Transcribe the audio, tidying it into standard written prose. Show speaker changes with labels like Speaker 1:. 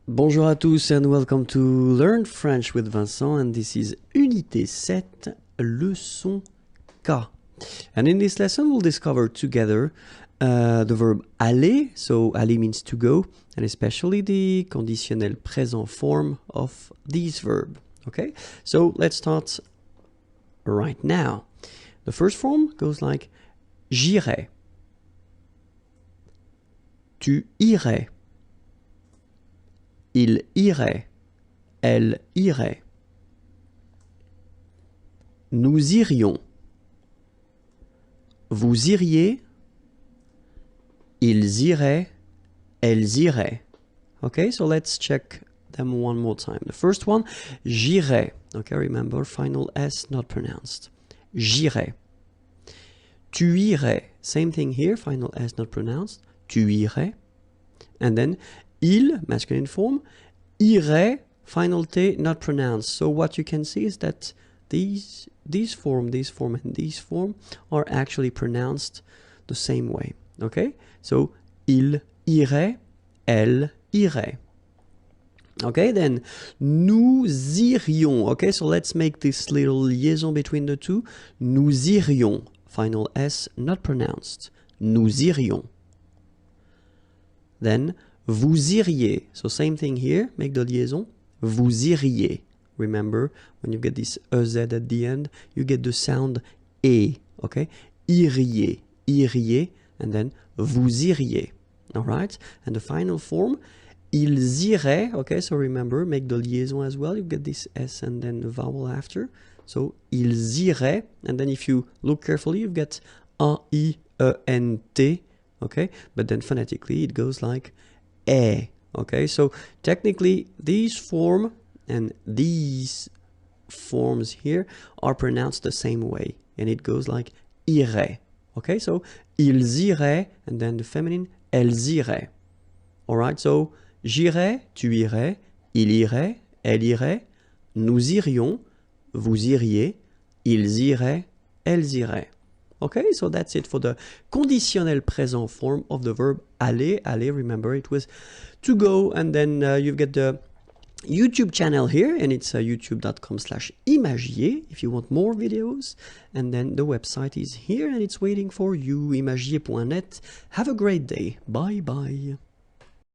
Speaker 1: Bonjour à tous and welcome to Learn French with Vincent, and this is Unité 7, leçon K. And in this lesson we'll discover together the verb aller, so aller means to go, and especially the conditionnel présent form of this verb. Okay, so let's start right now. The first form goes like j'irai, tu irais, il irait, elle irait. Nous irions. Vous iriez, ils iraient, elles iraient. Okay, so let's check them one more time. The first one, j'irai. Okay, remember, final S not pronounced. J'irai. Tu irais. Same thing here, final S not pronounced. Tu irais. And then, il, masculine form, irait, final T not pronounced. So what you can see is that these form, and this form are actually pronounced the same way. Okay? So, il irait, elle irait. Okay, then, nous irions. Okay, so let's make this little liaison between the two. Nous irions, final S not pronounced. Nous irions. Then, vous iriez. So same thing here, make the liaison. Vous iriez. Remember, when you get this EZ at the end, you get the sound E. Okay? Iriez, iriez, and then vous iriez. Alright? And the final form, ils iraient. Okay, so remember, make the liaison as well. You get this S and then the vowel after. So, ils iraient. And then if you look carefully, you get A-I-E-N-T. Okay, but then phonetically it goes like eh. Okay, so technically these form and these forms here are pronounced the same way, and it goes like irait. Okay, so ils iraient, and then the feminine elles iraient. All right, so j'irais, tu irais, il irait, elle irait, nous irions, vous iriez, ils iraient, elles iraient. Okay, so that's it for the conditionnel présent form of the verb aller. Aller, remember, it was to go, and then you get the YouTube channel here, and it's youtube.com/imagier if you want more videos. And then the website is here, and it's waiting for you, imagier.net. Have a great day. Bye bye.